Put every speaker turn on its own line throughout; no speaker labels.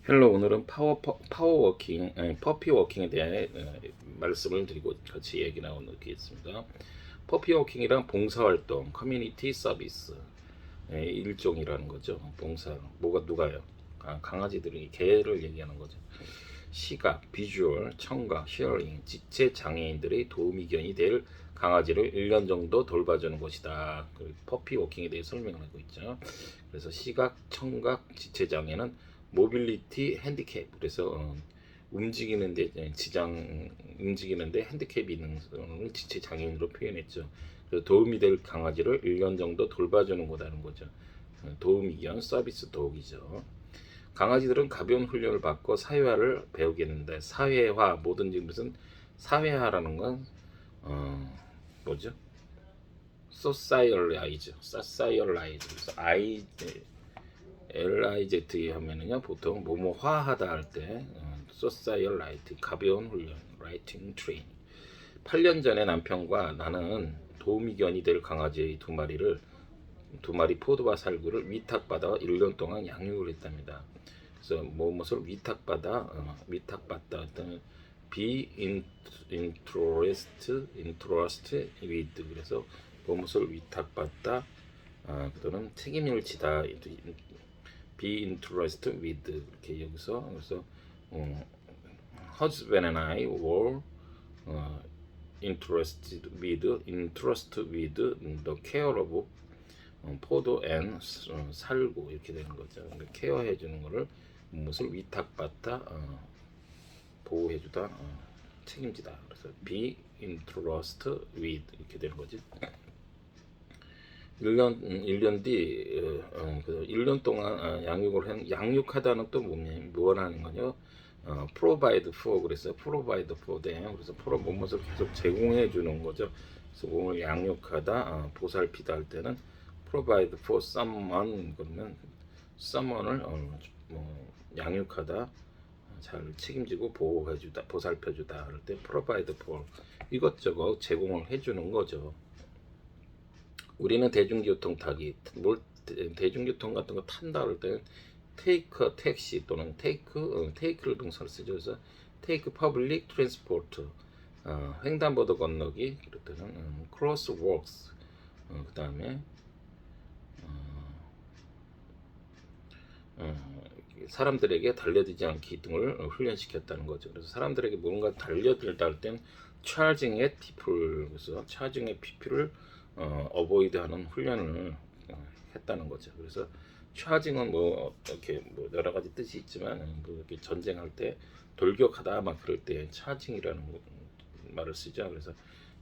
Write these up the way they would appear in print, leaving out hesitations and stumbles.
헬로 오늘은 파워워킹, 퍼피워킹에 대해 말씀을 드리고 같이 얘기 나누겠습니다. 퍼피워킹이란 봉사활동, 커뮤니티 서비스 일종이라는 거죠. 봉사, 누가요? 강아지들이 개를 얘기하는 거죠. 시각, 비주얼, 청각, 히어링, 지체 장애인들의 도우미견이 될 강아지를 1년 정도 돌봐주는 곳이다. 퍼피워킹에 대해 설명을 하고 있죠. 그래서 시각, 청각, 지체 장애는 모빌리티 핸디캡, 그래서 움직이는데 움직이는데 핸디캡이 있는 사람을 지체 장애인으로 표현했죠. 그래서 도움이 될 강아지를 1년 정도 돌봐주는 거다는 거죠. 도우미견 서비스 도기죠. 강아지들은 가벼운 훈련을 받고 사회화를 배우겠는데, 사회화, 뭐든지 무슨 사회화라는 건 뭐죠? 소사이얼라이즈. 그래서 LIZ 하면은요, 보통 뭐뭐화하다 할 때 소사이얼라이트, 가벼운 훈련, 라이팅 트레이닝. 8년 전에 남편과 나는 도우미견이 될 강아지 두 마리 포도와 살구를 위탁받아 1년 동안 양육을 했답니다. 그래서 무엇을 위탁받다 어떤 be interest with, 그래서 무엇을 위탁받다, 또는 책임을 지다, be interested with, 이렇게 여기서 그래서 husband and I were interested with the care of 포도 앤 살구, 이렇게 되는 거죠. 케어해 주는 거를 무엇을 위탁받다, 보호해 주다, 책임지다. 그래서 be entrusted with, 이렇게 되는 거지. 1년 뒤 1년 동안 양육하다는 또 뭐라는 거냐? provide for, 그래서 provide for them, 그래서 무엇을 계속 제공해 주는 거죠. 그래서 몸을 양육하다, 보살피다 할 때는 provide for someone, 그러면 someone을 양육하다, 잘 책임지고 보호해주다, 보살펴주다 할 때 provide for, 이것저것 제공을 해주는 거죠. 우리는 대중교통 대중교통 같은 거 탄다 할 때는 take 택시 또는 take를 동사를 쓰죠. 그래서 take public transport, 횡단보도 건너기, 그럴 때는 cross walks, 그 다음에 사람들에게 달려들지 않기 등을 훈련시켰다는 거죠. 그래서 사람들에게 뭔가 달려들다 할 땐 charging at people, 그래서 charging at people을 어보이드하는 훈련을 했다는 거죠. 그래서 charging은 이렇게 여러 가지 뜻이 있지만, 이렇게 전쟁할 때 돌격하다 막 그럴 때 charging이라는 말을 쓰죠. 그래서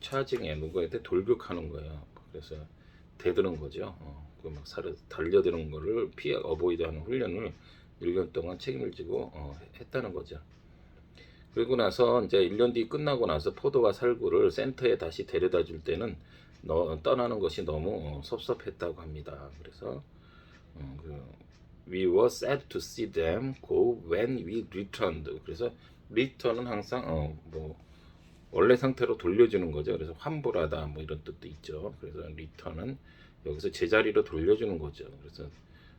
charging에 누구한테 돌격하는 거예요. 그래서 대드는 거죠. 막 달려드는 거를 어보이드하는 훈련을 1년 동안 책임을 지고 했다는 거죠. 그리고 나서 이제 1년 뒤 끝나고 나서 포도와 살구를 센터에 다시 데려다 줄 때는 떠나는 것이 너무 섭섭했다고 합니다. 그래서 we were sad to see them go when we returned. 그래서 return은 항상 원래 상태로 돌려주는 거죠. 그래서 환불하다 뭐 이런 뜻도 있죠. 그래서 return은 여기서 제자리로 돌려주는 거죠. 그래서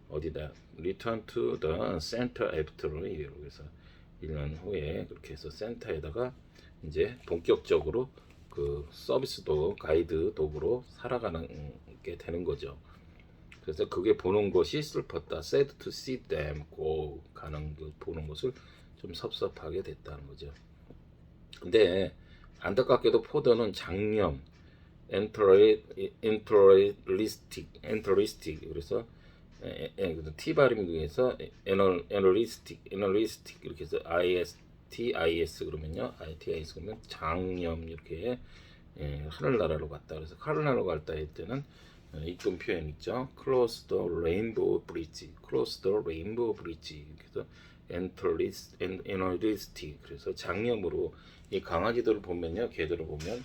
어디다 return to the center after a year. 그래서 1년 후에 그렇게 해서 센터에다가 이제 본격적으로 그 서비스도 가이드 도구로 살아가는 게 되는 거죠. 그래서 그게 보는 것이 슬펐다. sad to see them go, 가는 보는 것을 좀 섭섭하게 됐다는 거죠. 근데 안타깝게도 포도는 장염, 엔터리스틱, 그래서 T 발음 중에서 애널리스틱 이렇게 해서 IS 그러면요, ITIS 그러면 장염, 이렇게 하늘나라로 갔다. 그래서 하늘나라로 갔다 할 때는 이쁜 표현 있죠. Cross the rainbow bridge, 그래서 애널리스틱, 그래서 장염으로 이 강아지들을 보면요, 개들을 보면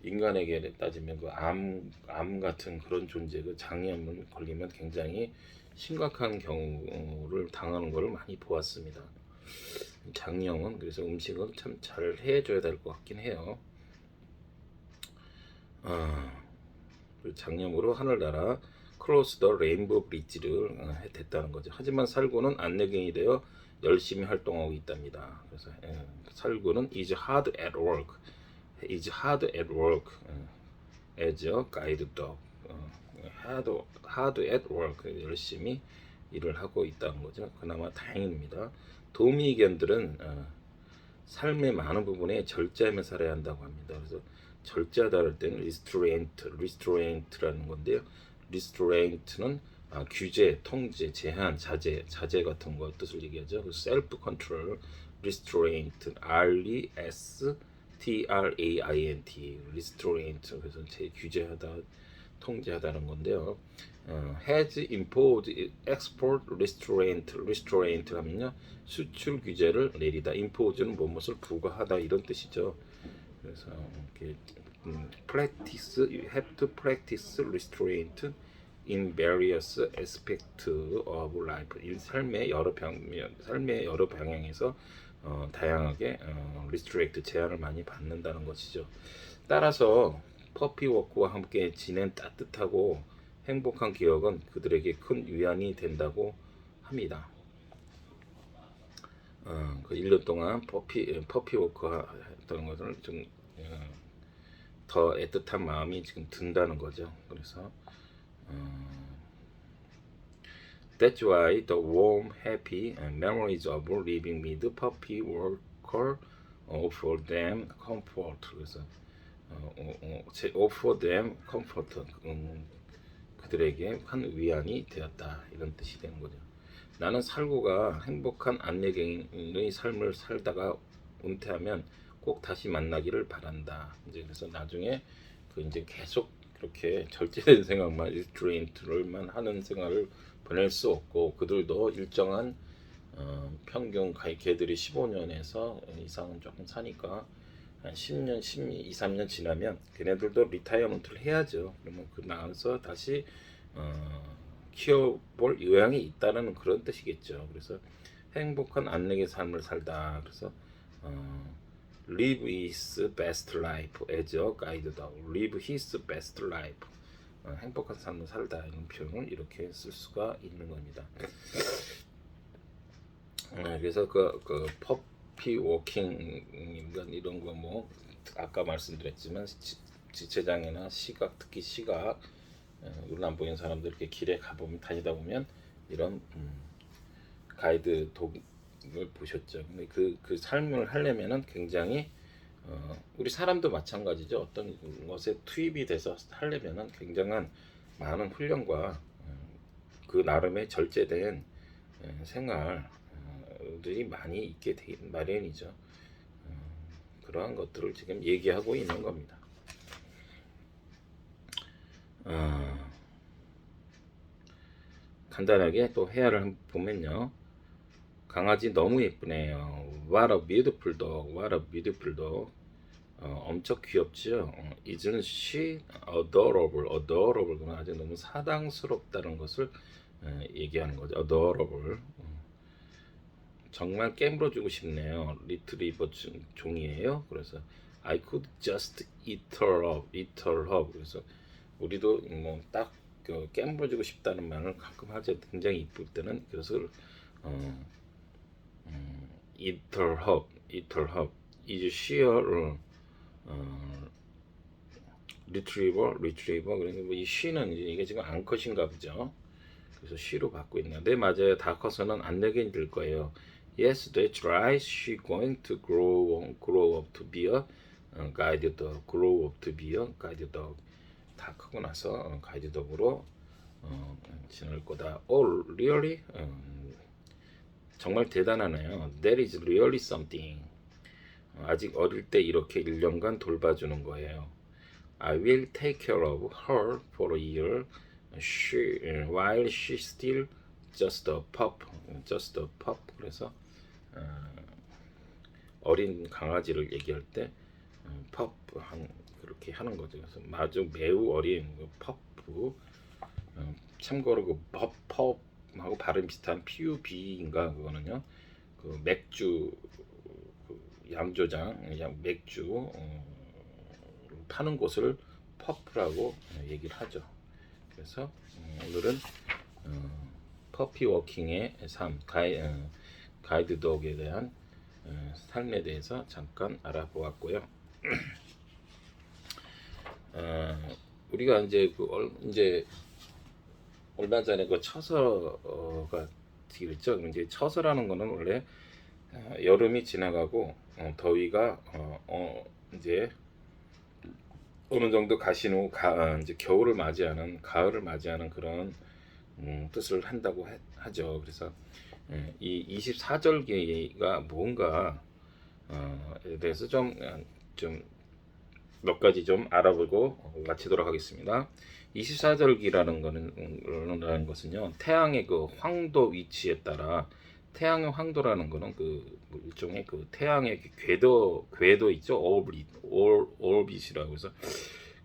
인간에게 따지면 그 암 같은 그런 존재, 그 장염을 걸리면 굉장히 심각한 경우를 당하는 것을 많이 보았습니다. 장염은 그래서 음식은 참 잘 해줘야 될 것 같긴 해요. 장염으로 하늘나라 크로스 더 레인보우 브릿지를 됐다는 거죠. 하지만 살구는 안내견이 되어 열심히 활동하고 있답니다. 그래서 살구는 is hard at work, is hard at work as a guide dog. hard at work, 열심히 일을 하고 있다는 거죠. 그나마 다행입니다. 도미견들은 삶의 많은 부분에 절제하며 살아야 한다고 합니다. 그래서 절제하다 할 때는 restraint라는 건데요. restraint는 규제, 통제, 제한, 자제 같은 거 뜻을 얘기하죠. self control, restraint, restraint, 그래서 규제하다, 통제하다는 건데요. has imposed export restraint 하면요, 수출 규제를 내리다. impose는 무엇을 부과하다 이런 뜻이죠. 그래서 이렇게 practice, you have to practice restraint in various aspects of life. 삶의 여러 방향에서 다양하게 restrict, 제한을 많이 받는다는 것이죠. 따라서 퍼피워크와 함께 지낸 따뜻하고 행복한 기억은 그들에게 큰 위안이 된다고 합니다. 그 1년 동안 퍼피워크 했던 것을 좀 더 애틋한 마음이 지금 든다는 거죠. 그래서 That's why the warm, happy memories of living with puppy worker offer them comfort. 그래서 offer them comfort, 그들에게 한 위안이 되었다 이런 뜻이 되는 거죠. 나는 살구가 행복한 안내견의 삶을 살다가 은퇴하면 꼭 다시 만나기를 바란다. 이제 그래서 나중에 그 이제 계속 그렇게 절제된 생각만, 리스트레인트를만 하는 생활을 보낼 수 없고, 그들도 일정한 평균 개들이 15년에서 이상은 조금 사니까 한 10년, 12, 3년 지나면 걔네들도 리타이어먼트를 해야죠. 그러면 그 나와서 다시 키워볼 요양이 있다는 그런 뜻이겠죠. 그래서 행복한 안내의 삶을 살다. 그래서 live his best life as a guide dog. live his best life. 행복한 삶을 살다 이런 표현을 이렇게 쓸 수가 있는 겁니다. 그래서 그 퍼피 워킹 이런 거 뭐 아까 말씀드렸지만 지체장애나 시각, 특히 시각 눈 안 보이는 사람들 이렇게 길에 가보면 다니다 보면 이런 가이드 독을 보셨죠. 근데 그 삶을 하려면은 굉장히 우리 사람도 마찬가지죠. 어떤 것에 투입이 돼서 하려면은 굉장한 많은 훈련과 그 나름의 절제된 생활들이 많이 있게 되 마련이죠. 그러한 것들을 지금 얘기하고 있는 겁니다. 간단하게 또 해야를 한번 보면요. 강아지 너무 예쁘네요. What a beautiful dog. What a beautiful dog. 엄청 귀엽죠. Isn't she adorable? adorable. 그건 아주 너무 사랑스럽다는 것을 얘기하는 거죠. adorable. 정말 깨물어주고 싶네요. 리트리버 종이에요. 그래서 I could just eat her up. 그래서 우리도 뭐 딱 깨물어주고 싶다는 말을 가끔 하죠. 굉장히 이쁠 때는. 그래서 eat her up. is she a retriever. 그러니까 뭐 이 she는 이게 지금 암컷인가 보죠. 그래서 she로 받고 있네요. 네, 맞아요. 다 커서는 안내견이 될 거예요. Yes, that's right. She going to grow up to be a guide dog. grow up to be a guide dog. 다 크고 나서 가이드 덕으로 지낼 거다. Oh, really? 정말 대단하네요. That is really something. 아직 어릴 때 이렇게 1년간 돌봐주는 거예요. I will take care of her for a year while she's still just a pup. 그래서 어린 강아지를 얘기할 때 pup 그렇게 하는 거죠. 그래서 아주 매우 어린 퍼프. 참고로 그 퍼프하고 발음 비슷한 PUB인가 그거는요. 그 맥주 양조장 맥주 파는 곳을 퍼프라고 얘기를 하죠. 그래서 오늘은 퍼피 워킹의 삶, 가이드 독에 대한 삶에 대해서 잠깐 알아보았고요. 우리가 이제 얼마 전에 그 처서가 되겠죠. 이제 처서라는 거는 원래 여름이 지나가고 더위가 이제 어느 정도 가신 후 이제 겨울을 맞이하는 가을을 맞이하는 그런 뜻을 한다고 하죠. 그래서 이 24절기가 뭔가에 대해서 좀 몇 가지 좀 알아보고 마치도록 하겠습니다. 24절기라는 것은요, 태양의 그 황도 위치에 따라 태양의 황도라는 거는 뭐 일종의 그 태양의 궤도 있죠. 오rbit이라고 해서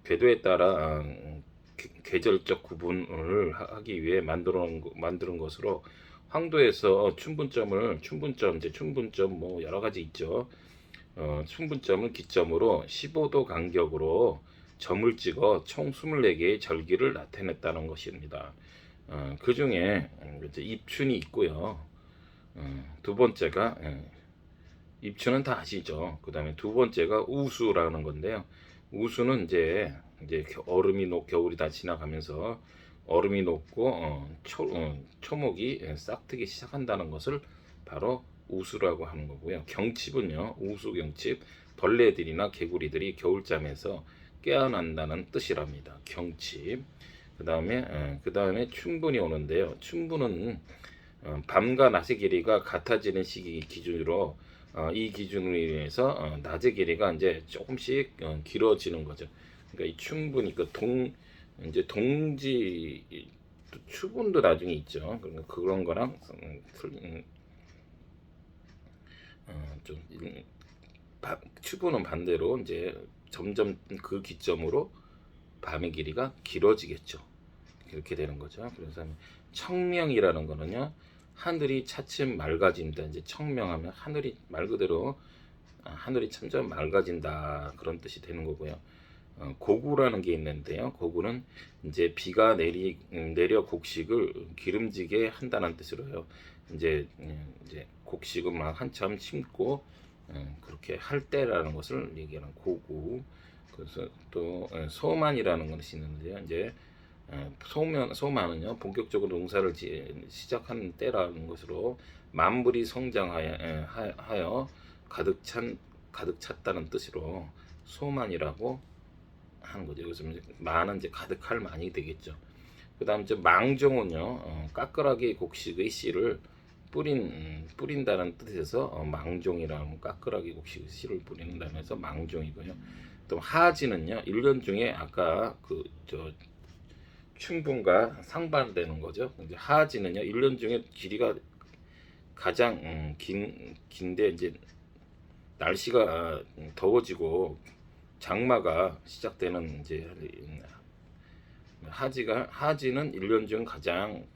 궤도에 따라 계절적 구분을 하기 위해 만드는 것으로 황도에서 춘분점 뭐 여러 가지 있죠. 춘분점을 기점으로 15도 간격으로 점을 찍어 총 24개의 절기를 나타냈다는 것입니다. 그 중에 입춘이 있고요. 두 번째가 입춘은 다 아시죠. 그 다음에 두 번째가 우수라는 건데요. 우수는 이제 겨울이 다 지나가면서 얼음이 녹고 초목이 싹트기 시작한다는 것을 바로 우수라고 하는 거고요. 경칩은요, 우수경칩, 벌레들이나 개구리들이 겨울잠에서 깨어난다는 뜻이랍니다. 경칩. 그 다음에 춘분이 오는데요. 춘분은 밤과 낮의 길이가 같아지는 시기 기준으로 이 기준으로 인해서 낮의 길이가 이제 조금씩 길어지는 거죠. 그러니까 이 춘분이 이제 동지 추분도 나중에 있죠. 그러니까 그런 거랑 추분은 반대로 이제 점점 그 기점으로 밤의 길이가 길어지겠죠. 그렇게 되는 거죠. 그래서 청명이라는 거는요, 하늘이 차츰 맑아진다. 이제 청명하면 하늘이 말 그대로 하늘이 점점 맑아진다, 그런 뜻이 되는 거고요. 고구라는 게 있는데요. 고구는 이제 비가 내려 곡식을 기름지게 한다는 뜻으로요. 이제 곡식은 막 한참 심고 그렇게 할 때라는 것을 얘기하는 고구. 그래서 또 소만이라는 것이 있는데요. 이제 소만은요, 본격적으로 농사를 시작하는 때라는 것으로 만물이 성장하여 가득 찼다는 뜻으로 소만이라고 하는 거죠. 그래서 만은 이제 가득할 만이 되겠죠. 그 다음 이제 망종은요, 까끌하게 곡식의 씨를 뿌린다는 뜻에서 망종이라는, 까끌하게 곡식의 씨를 뿌린다는 해서 망종이고요. 또 하지는요, 1년 중에 아까 춘분과 상반되는 거죠. 이제 하지는요, 1년 중에 길이가 가장 긴데, 이제 날씨가 더워지고 장마가 시작되는 이제 하지는 1년 중 가장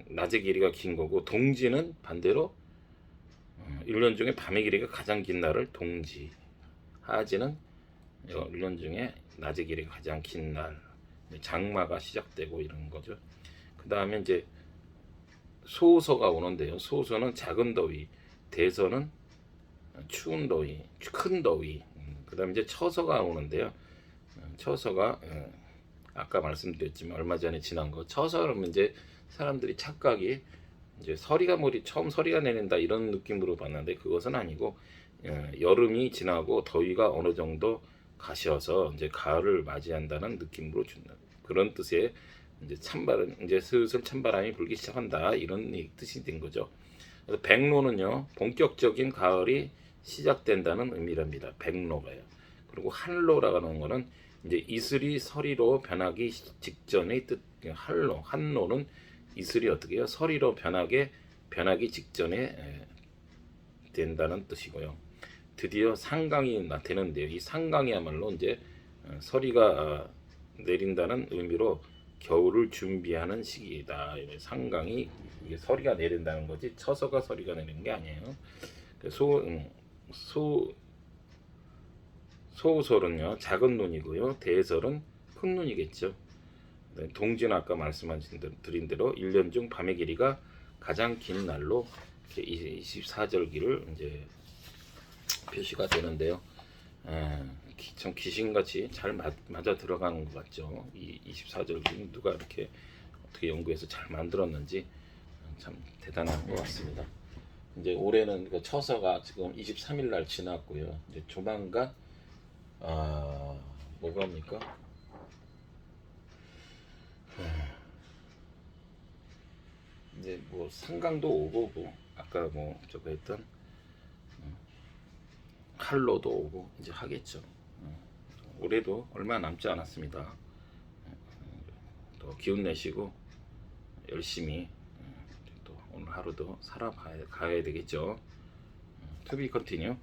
낮의 길이가 긴 거고, 동지는 반대로 1년 중에 밤의 길이가 가장 긴 날을 동지. 하지는 1년 중에 낮의 길이가 가장 긴 날, 장마가 시작되고 이런 거죠. 그 다음에 이제 소서가 오는데요. 소서는 작은 더위, 대서는 추운 더위, 큰 더위. 그 다음에 이제 처서가 오는데요. 처서가 아까 말씀드렸지만 얼마 전에 지난 거, 처서는 이제 사람들이 착각이 이제 처음 서리가 내린다 이런 느낌으로 봤는데, 그것은 아니고 여름이 지나고 더위가 어느 정도 가셔서 이제 가을을 맞이한다는 느낌으로 준다, 그런 뜻의 이제 슬슬 찬바람이 불기 시작한다, 이런 뜻이 된 거죠. 그래서 백로는요, 본격적인 가을이 시작된다는 의미랍니다. 백로가요. 그리고 한로라는 거는 이제 이슬이 서리로 변하기 직전의 뜻. 한로는 이슬이 어떻게 해요? 서리로 변하기 직전에 된다는 뜻이고요. 드디어 상강이 나타나는데요. 이 상강이야말로 이제 서리가 내린다는 의미로 겨울을 준비하는 시기이다. 상강이 이게 서리가 내린다는 거지, 처서가 서리가 내리는 게 아니에요. 소설은요, 작은 눈이고요. 대설은 큰 눈이겠죠. 동지는 아까 드린 대로 1년 중 밤의 길이가 가장 긴 날로 24절기를 이제 표시가 되는데요. 참 귀신같이 잘 맞아 들어가는 것 같죠. 이 24절기는 누가 이렇게 어떻게 연구해서 잘 만들었는지 참 대단한 것 같습니다. 이제 올해는 그 처서가 지금 23일 날 지났고요. 이제 조만간 뭐가 합니까? 이제 뭐 상강도 오고 뭐 아까 뭐 저거 했던 할로도 오고 이제 하겠죠. 올해도 얼마 남지 않았습니다. 더 기운 내시고 열심히 또 오늘 하루도 살아가야 되겠죠. To be continue.